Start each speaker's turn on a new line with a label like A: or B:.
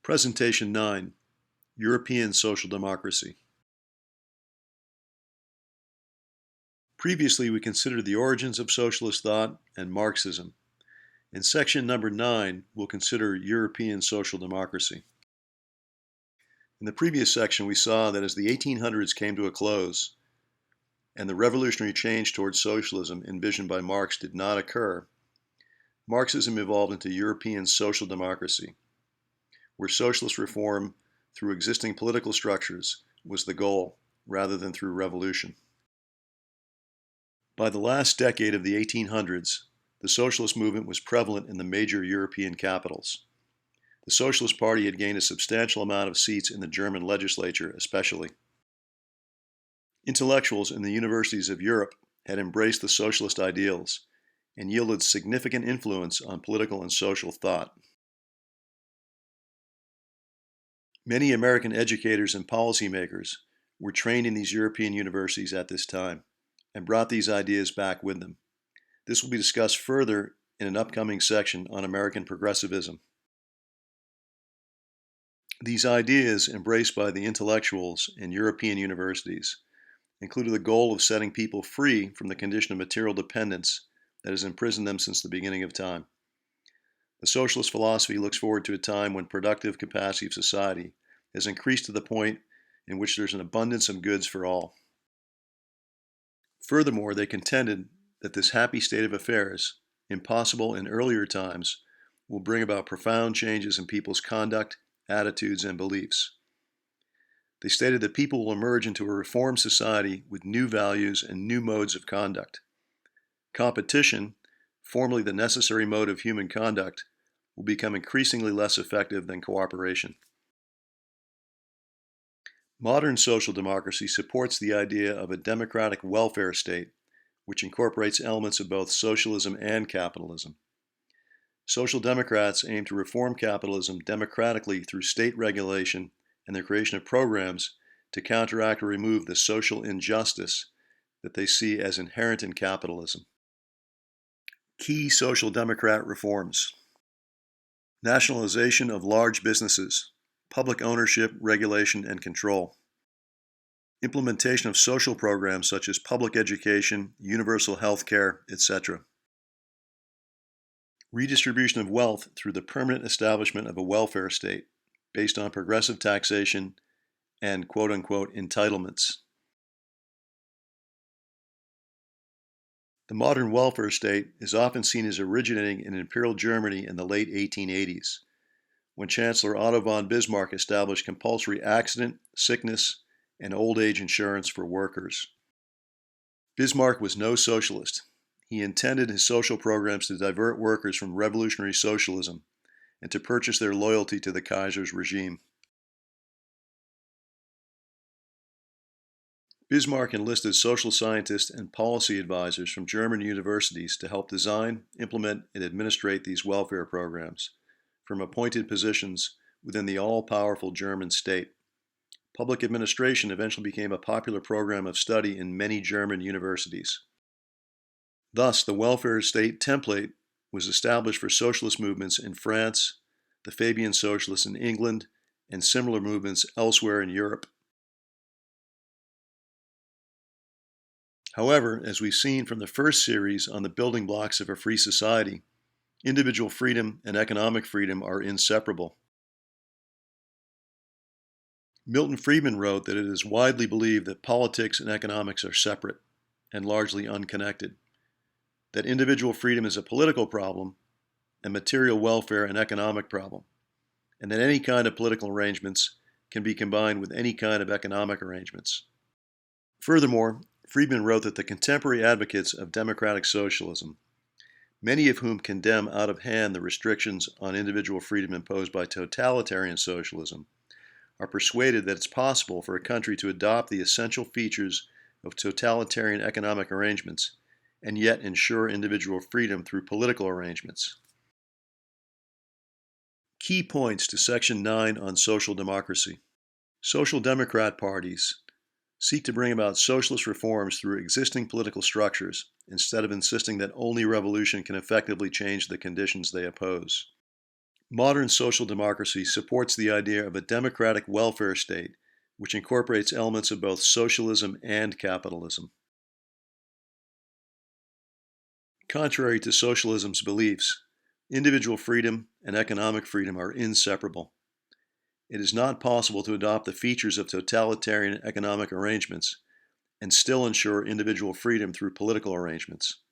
A: Presentation 9, European Social Democracy. Previously, we considered the origins of socialist thought and Marxism. In section number 9, we'll consider European social democracy. In the previous section, we saw that as the 1800s came to a close and the revolutionary change towards socialism envisioned by Marx did not occur, Marxism evolved into European social democracy, where socialist reform through existing political structures was the goal, rather than through revolution. By the last decade of the 1800s, the socialist movement was prevalent in the major European capitals. The Socialist Party had gained a substantial amount of seats in the German legislature, especially. Intellectuals in the universities of Europe had embraced the socialist ideals and yielded significant influence on political and social thought. Many American educators and policymakers were trained in these European universities at this time and brought these ideas back with them. This will be discussed further in an upcoming section on American progressivism. These ideas, embraced by the intellectuals in European universities, included the goal of setting people free from the condition of material dependence that has imprisoned them since the beginning of time. The socialist philosophy looks forward to a time when productive capacity of society has increased to the point in which there's an abundance of goods for all. Furthermore, they contended that this happy state of affairs, impossible in earlier times, will bring about profound changes in people's conduct, attitudes, and beliefs. They stated that people will emerge into a reformed society with new values and new modes of conduct. Competition, formerly the necessary mode of human conduct, will become increasingly less effective than cooperation. Modern social democracy supports the idea of a democratic welfare state, which incorporates elements of both socialism and capitalism. Social democrats aim to reform capitalism democratically through state regulation and the creation of programs to counteract or remove the social injustice that they see as inherent in capitalism. Key social democrat reforms: nationalization of large businesses, public ownership, regulation, and control. Implementation of social programs such as public education, universal health care, etc. Redistribution of wealth through the permanent establishment of a welfare state based on progressive taxation and quote-unquote entitlements. The modern welfare state is often seen as originating in Imperial Germany in the late 1880s, when Chancellor Otto von Bismarck established compulsory accident, sickness, and old age insurance for workers. Bismarck was no socialist. He intended his social programs to divert workers from revolutionary socialism and to purchase their loyalty to the Kaiser's regime. Bismarck enlisted social scientists and policy advisors from German universities to help design, implement, and administrate these welfare programs from appointed positions within the all-powerful German state. Public administration eventually became a popular program of study in many German universities. Thus, the welfare state template was established for socialist movements in France, the Fabian Socialists in England, and similar movements elsewhere in Europe. However, as we've seen from the first series on the building blocks of a free society, individual freedom and economic freedom are inseparable. Milton Friedman wrote that it is widely believed that politics and economics are separate and largely unconnected, that individual freedom is a political problem and material welfare an economic problem, and that any kind of political arrangements can be combined with any kind of economic arrangements. Furthermore, Friedman wrote that the contemporary advocates of democratic socialism, many of whom condemn out of hand the restrictions on individual freedom imposed by totalitarian socialism, are persuaded that it's possible for a country to adopt the essential features of totalitarian economic arrangements and yet ensure individual freedom through political arrangements. Key points to Section 9 on social democracy. Social democrat parties seek to bring about socialist reforms through existing political structures instead of insisting that only revolution can effectively change the conditions they oppose. Modern social democracy supports the idea of a democratic welfare state which incorporates elements of both socialism and capitalism. Contrary to socialism's beliefs, individual freedom and economic freedom are inseparable. It is not possible to adopt the features of totalitarian economic arrangements and still ensure individual freedom through political arrangements.